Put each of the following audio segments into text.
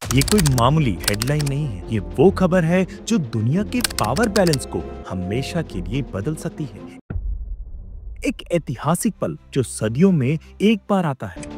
ये कोई मामूली हेडलाइन नहीं है, ये वो खबर है जो दुनिया के पावर बैलेंस को हमेशा के लिए बदल सकती है। एक ऐतिहासिक पल जो सदियों में एक बार आता है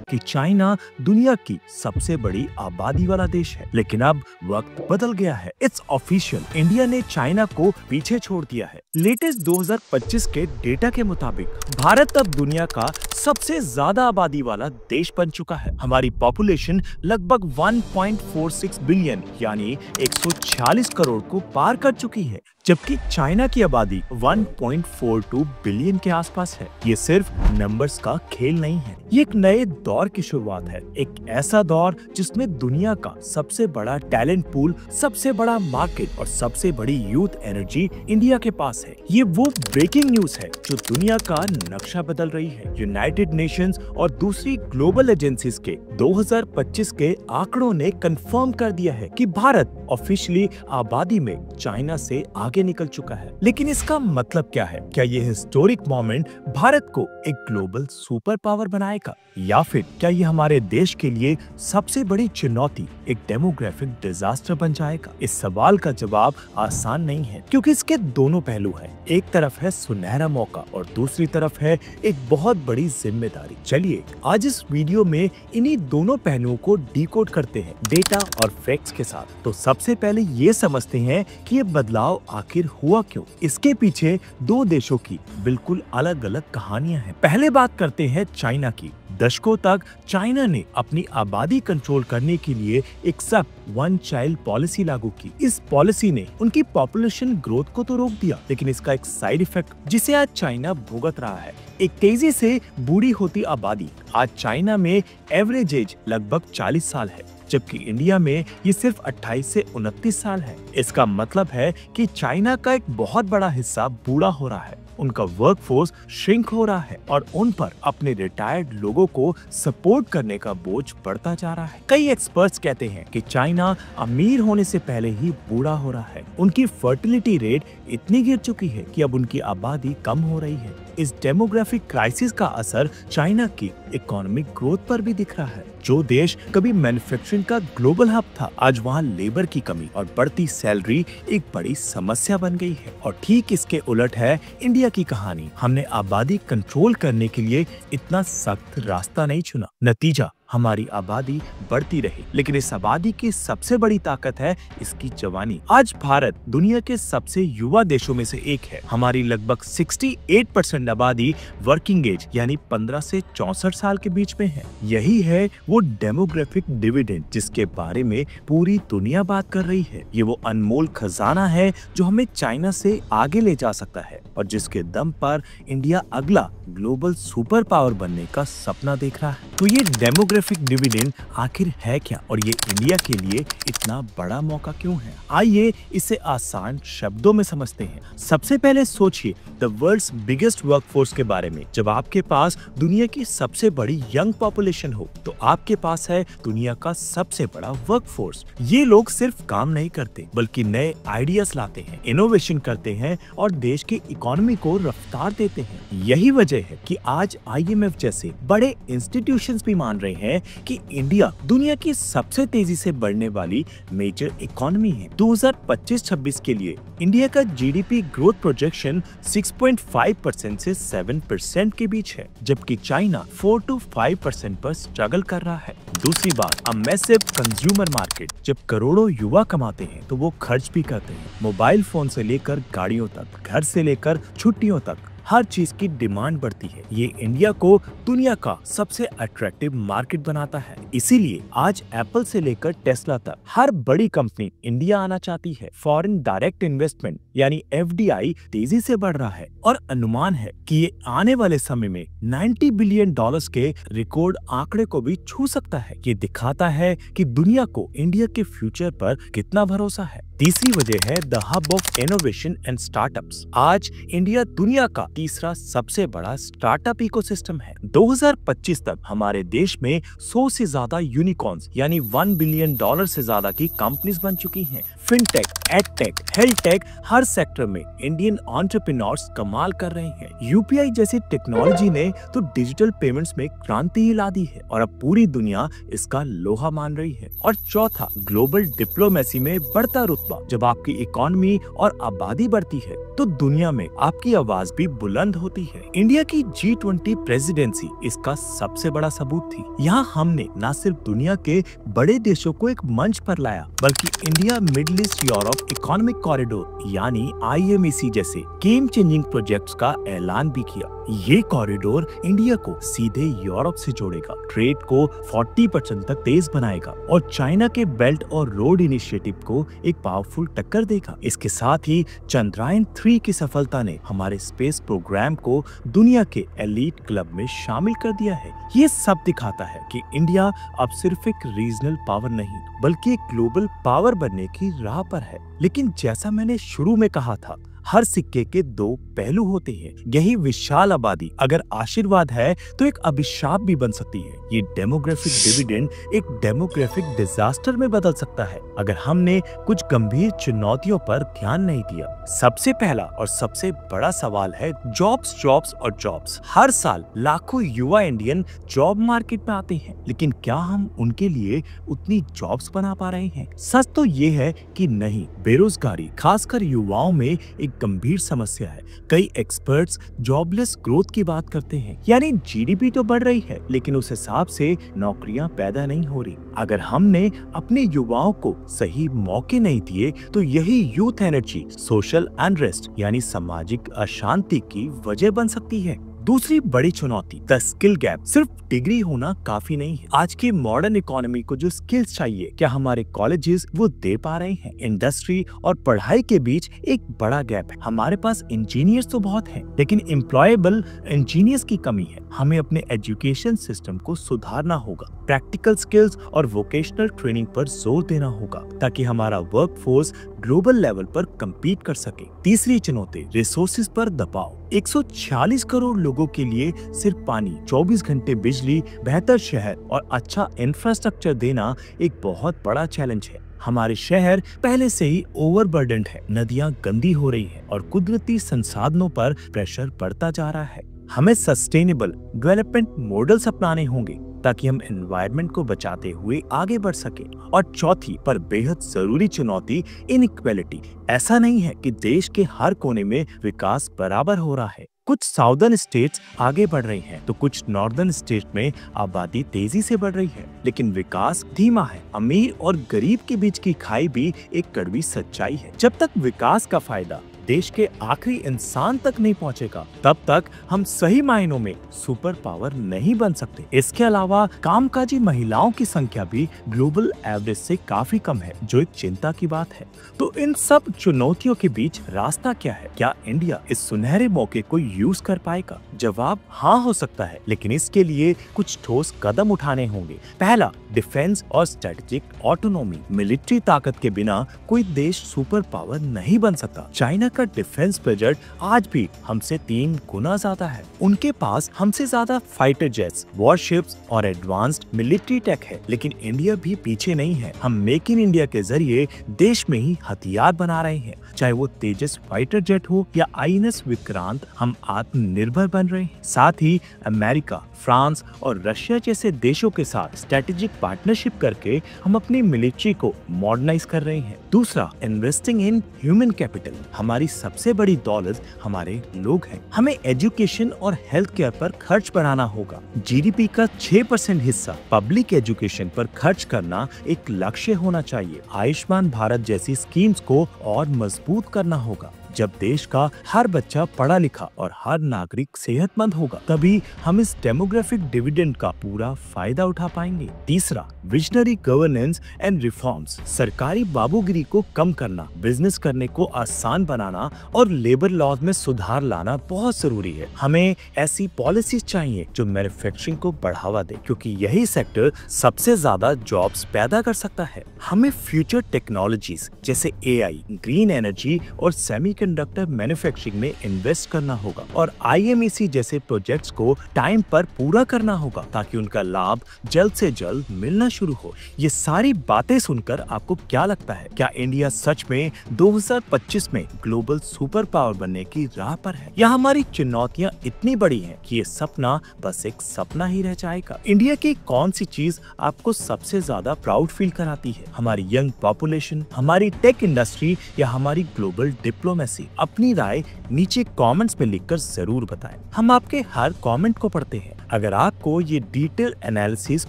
कि चाइना दुनिया की सबसे बड़ी आबादी वाला देश है, लेकिन अब वक्त बदल गया है। इट्स ऑफिशियल, इंडिया ने चाइना को पीछे छोड़ दिया है। लेटेस्ट 2025 के डेटा के मुताबिक भारत अब दुनिया का सबसे ज्यादा आबादी वाला देश बन चुका है। हमारी पॉपुलेशन लगभग 1.46 बिलियन यानी 146 करोड़ को पार कर चुकी है, जबकि चाइना की आबादी 1.42 बिलियन के आसपास है। ये सिर्फ नंबर्स का खेल नहीं है, ये एक नए दौर की शुरुआत है। एक ऐसा दौर जिसमें दुनिया का सबसे बड़ा टैलेंट पूल, सबसे बड़ा मार्केट और सबसे बड़ी यूथ एनर्जी इंडिया के पास है। ये वो ब्रेकिंग न्यूज है जो दुनिया का नक्शा बदल रही है। यूनाइटेड नेशंस और दूसरी ग्लोबल एजेंसीज के 2025 के आंकड़ों ने कंफर्म कर दिया है कि भारत ऑफिशियली आबादी में चाइना से आगे निकल चुका है। लेकिन इसका मतलब क्या है? क्या ये हिस्टोरिक मोमेंट भारत को एक ग्लोबल सुपर पावर बनाएगा, या फिर क्या ये हमारे देश के लिए सबसे बड़ी चुनौती, एक डेमोग्राफिक डिजास्टर बन जाएगा? इस सवाल का जवाब आसान नहीं है, क्योंकि इसके दोनों पहलू हैं। एक तरफ है सुनहरा मौका और दूसरी तरफ है एक बहुत बड़ी जिम्मेदारी। चलिए आज इस वीडियो में इन्हीं दोनों पहलुओं को डिकोड करते हैं डेटा और फैक्ट्स के साथ। तो सबसे पहले ये समझते हैं कि ये बदलाव आखिर हुआ क्यों। इसके पीछे दो देशों की बिल्कुल अलग अलग कहानियां हैं। पहले बात करते हैं चाइना की। दशकों तक चाइना ने अपनी आबादी कंट्रोल करने के लिए एक सख्त वन चाइल्ड पॉलिसी लागू की। इस पॉलिसी ने उनकी पॉपुलेशन ग्रोथ को तो रोक दिया, लेकिन इसका एक साइड इफेक्ट जिसे आज चाइना भुगत रहा है, एक तेजी से बूढ़ी होती आबादी। आज चाइना में एवरेज एज लगभग 40 साल है, जबकि इंडिया में ये सिर्फ 28 से 29 साल है। इसका मतलब है कि चाइना का एक बहुत बड़ा हिस्सा बूढ़ा हो रहा है, उनका वर्कफोर्स श्रिंक हो रहा है और उन पर अपने रिटायर्ड लोगों को सपोर्ट करने का बोझ बढ़ता जा रहा है। कई एक्सपर्ट्स कहते हैं कि चाइना अमीर होने से पहले ही बूढ़ा हो रहा है। उनकी फर्टिलिटी रेट इतनी गिर चुकी है कि अब उनकी आबादी कम हो रही है। इस डेमोग्राफिक क्राइसिस का असर चाइना की इकोनॉमिक ग्रोथ पर भी दिख रहा है। जो देश कभी मैन्युफैक्चरिंग का ग्लोबल हब था, आज वहाँ लेबर की कमी और बढ़ती सैलरी एक बड़ी समस्या बन गई है। और ठीक इसके उलट है इंडिया की कहानी। हमने आबादी कंट्रोल करने के लिए इतना सख्त रास्ता नहीं चुना, नतीजा हमारी आबादी बढ़ती रही। लेकिन इस आबादी की सबसे बड़ी ताकत है इसकी जवानी। आज भारत दुनिया के सबसे युवा देशों में से एक है। हमारी लगभग 68% आबादी वर्किंग एज यानी 15 से 64 साल के बीच में है। यही है वो डेमोग्राफिक डिविडेंड जिसके बारे में पूरी दुनिया बात कर रही है। ये वो अनमोल खजाना है जो हमें चाइना से आगे ले जा सकता है और जिसके दम पर इंडिया अगला ग्लोबल सुपर पावर बनने का सपना देख रहा है। तो ये डेमोग्राफिक डिविडेंड आखिर है क्या और ये इंडिया के लिए इतना बड़ा मौका क्यों है? आइए इसे आसान शब्दों में समझते हैं। सबसे पहले सोचिए द वर्ल्ड्स बिगेस्ट वर्कफोर्स के बारे में। जब आपके पास दुनिया की सबसे बड़ी यंग पॉपुलेशन हो तो आपके पास है दुनिया का सबसे बड़ा वर्कफोर्स। ये लोग सिर्फ काम नहीं करते बल्कि नए आइडियाज लाते हैं, इनोवेशन करते हैं और देश की इकोनॉमी को रफ्तार देते हैं। यही वजह है कि आज IMF जैसे बड़े इंस्टीट्यूशंस भी मान रहे हैं कि इंडिया दुनिया की सबसे तेजी से बढ़ने वाली मेजर इकोनॉमी है। 2025-26 के लिए इंडिया का GDP ग्रोथ प्रोजेक्शन 6.5% से 7% के बीच है, जबकि चाइना 4 to 5% पर स्ट्रगल कर रहा है। दूसरी बात, मैसिव कंज्यूमर मार्केट। जब करोड़ों युवा कमाते हैं तो वो खर्च भी करते हैं। मोबाइल फोन से लेकर गाड़ियों तक, घर से लेकर छुट्टियों तक, हर चीज की डिमांड बढ़ती है। ये इंडिया को दुनिया का सबसे अट्रैक्टिव मार्केट बनाता है। इसीलिए आज एप्पल से लेकर टेस्ला तक हर बड़ी कंपनी इंडिया आना चाहती है। फॉरेन डायरेक्ट इन्वेस्टमेंट यानी FDI तेजी से बढ़ रहा है और अनुमान है कि ये आने वाले समय में $90 बिलियन के रिकॉर्ड आंकड़े को भी छू सकता है। ये दिखाता है कि दुनिया को इंडिया के फ्यूचर पर कितना भरोसा है। तीसरी वजह है the hub of innovation and startups. आज इंडिया दुनिया का तीसरा सबसे बड़ा स्टार्टअप इकोसिस्टम है। 2025 तक हमारे देश में 100 से ज्यादा यूनिकॉर्न्स यानी $1 बिलियन से ज्यादा की कंपनीज बन चुकी हैं। फिनटेक, एडटेक, हेल्थटेक, हर सेक्टर में इंडियन एंटरप्रेन्योर्स कमाल कर रहे हैं। यूपीआई जैसी टेक्नोलॉजी ने तो डिजिटल पेमेंट्स में क्रांति ही ला दी है और अब पूरी दुनिया इसका लोहा मान रही है। और चौथा, ग्लोबल डिप्लोमेसी में बढ़ता रुतबा। जब आपकी इकोनॉमी और आबादी बढ़ती है तो दुनिया में आपकी आवाज भी बुलंद होती है। इंडिया की G20 प्रेसिडेंसी इसका सबसे बड़ा सबूत थी। यहाँ हमने न सिर्फ दुनिया के बड़े देशों को एक मंच पर लाया, बल्कि India middle east Europe economic corridor यानी IMEC जैसे गेम चेंजिंग प्रोजेक्ट्स का ऐलान भी किया। ये कॉरिडोर इंडिया को सीधे यूरोप से जोड़ेगा, ट्रेड को 40% तक तेज बनाएगा और चाइना के बेल्ट और रोड इनिशिएटिव को एक पावरफुल टक्कर देगा। इसके साथ ही चंद्रयान 3 की सफलता ने हमारे स्पेस प्रोग्राम को दुनिया के एलीट क्लब में शामिल कर दिया है। ये सब दिखाता है कि इंडिया अब सिर्फ एक रीजनल पावर नहीं बल्कि एक ग्लोबल पावर बनने की राह पर है। लेकिन जैसा मैंने शुरू में कहा था, हर सिक्के के दो पहलू होते हैं। यही विशाल आबादी अगर आशीर्वाद है तो एक अभिशाप भी बन सकती है। ये डेमोग्राफिक डिविडेंड एक डेमोग्राफिक डिजास्टर में बदल सकता है अगर हमने कुछ गंभीर चुनौतियों पर ध्यान नहीं दिया। सबसे पहला और सबसे बड़ा सवाल है जॉब्स, जॉब्स और जॉब्स। हर साल लाखों युवा इंडियन जॉब मार्केट में आते हैं, लेकिन क्या हम उनके लिए उतनी जॉब्स बना पा रहे हैं? सच तो ये है कि नहीं। बेरोजगारी खासकर युवाओं में एक गंभीर समस्या है। कई एक्सपर्ट्स जॉबलेस ग्रोथ की बात करते हैं, यानी GDP तो बढ़ रही है लेकिन उस हिसाब से नौकरियां पैदा नहीं हो रही। अगर हमने अपने युवाओं को सही मौके नहीं दिए तो यही यूथ एनर्जी सोशल अनरेस्ट यानी सामाजिक अशांति की वजह बन सकती है। दूसरी बड़ी चुनौती द स्किल गैप। सिर्फ डिग्री होना काफी नहीं है। आज की मॉडर्न इकोनॉमी को जो स्किल्स चाहिए, क्या हमारे कॉलेजेस वो दे पा रहे हैं? इंडस्ट्री और पढ़ाई के बीच एक बड़ा गैप है। हमारे पास इंजीनियर्स तो बहुत हैं, लेकिन एम्प्लॉयबल इंजीनियर्स की कमी है। हमें अपने एजुकेशन सिस्टम को सुधारना होगा, प्रैक्टिकल स्किल्स और वोकेशनल ट्रेनिंग पर जोर देना होगा ताकि हमारा वर्कफोर्स ग्लोबल लेवल पर कम्पीट कर सके। तीसरी चुनौती रिसोर्सेज पर दबाव। 146 करोड़ लोगों के लिए सिर्फ पानी, 24 घंटे बिजली, बेहतर शहर और अच्छा इंफ्रास्ट्रक्चर देना एक बहुत बड़ा चैलेंज है। हमारे शहर पहले से ही ओवरबर्डन्ड है, नदियां गंदी हो रही हैं और कुदरती संसाधनों पर प्रेशर बढ़ता जा रहा है। हमें सस्टेनेबल डेवलपमेंट मॉडल्स अपनाने होंगे ताकि हम एनवायरनमेंट को बचाते हुए आगे बढ़ सके। और चौथी पर बेहद जरूरी चुनौती इनइक्वालिटी। ऐसा नहीं है कि देश के हर कोने में विकास बराबर हो रहा है। कुछ साउदर्न स्टेट्स आगे बढ़ रही हैं, तो कुछ नॉर्दर्न स्टेट में आबादी तेजी से बढ़ रही है, लेकिन विकास धीमा है। अमीर और गरीब के बीच की खाई भी एक कड़वी सच्चाई है। जब तक विकास का फायदा देश के आखिरी इंसान तक नहीं पहुंचेगा, तब तक हम सही मायनों में सुपर पावर नहीं बन सकते। इसके अलावा कामकाजी महिलाओं की संख्या भी ग्लोबल एवरेज से काफी कम है, जो एक चिंता की बात है। तो इन सब चुनौतियों के बीच रास्ता क्या है? क्या इंडिया इस सुनहरे मौके को यूज कर पाएगा? जवाब हाँ हो सकता है, लेकिन इसके लिए कुछ ठोस कदम उठाने होंगे। पहला, डिफेंस और स्ट्रेटेजिक ऑटोनॉमी। मिलिट्री ताकत के बिना कोई देश सुपर पावर नहीं बन सकता। चाइना का डिफेंस बजट आज भी हमसे 3 गुना ज्यादा है। उनके पास हमसे ज्यादा फाइटर जेट्स, वॉरशिप्स और एडवांस्ड मिलिट्री टेक है, लेकिन इंडिया भी पीछे नहीं है। हम मेक इन इंडिया के जरिए देश में ही हथियार बना रहे हैं, चाहे वो तेजस फाइटर जेट हो या INS विक्रांत। हम आत्मनिर्भर बन रहे हैं। साथ ही अमेरिका, फ्रांस और रशिया जैसे देशों के साथ स्ट्रेटेजिक पार्टनरशिप करके हम अपनी मिलिट्री को मॉडर्नाइज कर रहे हैं। दूसरा, इन्वेस्टिंग इन ह्यूमन कैपिटल। हमारी सबसे बड़ी दौलत हमारे लोग हैं। हमें एजुकेशन और हेल्थ केयर पर खर्च बढ़ाना होगा। GDP का 6% हिस्सा पब्लिक एजुकेशन पर खर्च करना एक लक्ष्य होना चाहिए। आयुष्मान भारत जैसी स्कीम्स को और मजबूत करना होगा। जब देश का हर बच्चा पढ़ा लिखा और हर नागरिक सेहतमंद होगा, तभी हम इस डेमोग्राफिक डिविडेंड का पूरा फायदा उठा पाएंगे। तीसरा, विजनरी गवर्नेंस एंड रिफॉर्म्स। सरकारी बाबूगिरी को कम करना, बिजनेस करने को आसान बनाना और लेबर लॉज में सुधार लाना बहुत जरूरी है। हमें ऐसी पॉलिसीज चाहिए जो मैन्युफैक्चरिंग को बढ़ावा दे, क्योंकि यही सेक्टर सबसे ज्यादा जॉब्स पैदा कर सकता है। हमें फ्यूचर टेक्नोलॉजीज जैसे AI, ग्रीन एनर्जी और सेमीकंडक्टर सेमीकंडक्टर मैन्युफैक्चरिंग में इन्वेस्ट करना होगा और IMEC जैसे प्रोजेक्ट्स को टाइम पर पूरा करना होगा ताकि उनका लाभ जल्द से जल्द मिलना शुरू हो। ये सारी बातें सुनकर आपको क्या लगता है? क्या इंडिया सच में 2025 में ग्लोबल सुपर पावर बनने की राह पर है, या हमारी चुनौतियां इतनी बड़ी हैं कि ये सपना बस एक सपना ही रह जाएगा? इंडिया की कौन सी चीज आपको सबसे ज्यादा प्राउड फील कराती है? हमारी यंग पॉपुलेशन, हमारी टेक इंडस्ट्री, या हमारी ग्लोबल डिप्लोमेसी? अपनी राय नीचे कमेंट्स में लिखकर जरूर बताएं। हम आपके हर कमेंट को पढ़ते हैं। अगर आपको ये डिटेल एनालिसिस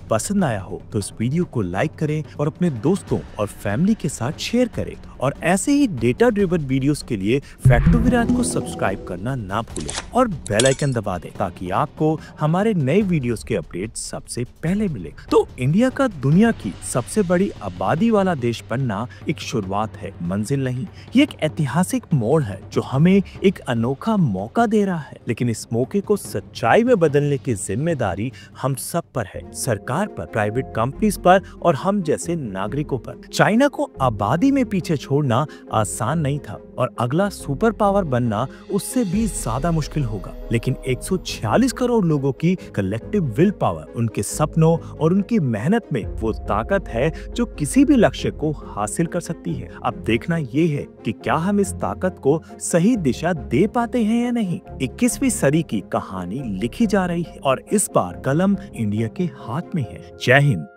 पसंद आया हो तो इस वीडियो को लाइक करें और अपने दोस्तों और फैमिली के साथ शेयर करें। और ऐसे ही डेटा ड्रिवन वीडियोस के लिए फैक्ट टू विराट को सब्सक्राइब करना ना भूलें और बेल आइकन दबा दें ताकि आपको हमारे नए वीडियोस के अपडेट सबसे पहले मिले। तो इंडिया का दुनिया की सबसे बड़ी आबादी वाला देश बनना एक शुरुआत है, मंजिल नहीं। ये एक ऐतिहासिक मोड़ है जो हमें एक अनोखा मौका दे रहा है, लेकिन इस मौके को सच्चाई में बदलने की जिम्मेदारी हम सब पर है, सरकार पर, प्राइवेट कंपनीज पर और हम जैसे नागरिकों पर। चाइना को आबादी में पीछे छोड़ना आसान नहीं था और अगला सुपर पावर बनना उससे भी ज्यादा मुश्किल होगा, लेकिन 146 करोड़ लोगों की कलेक्टिव विल पावर, उनके सपनों और उनकी मेहनत में वो ताकत है जो किसी भी लक्ष्य को हासिल कर सकती है। अब देखना ये है कि क्या हम इस ताकत को सही दिशा दे पाते हैं या नहीं। 21वीं सदी की कहानी लिखी जा रही है और इस बार कलम इंडिया के हाथ में है। जय हिंद।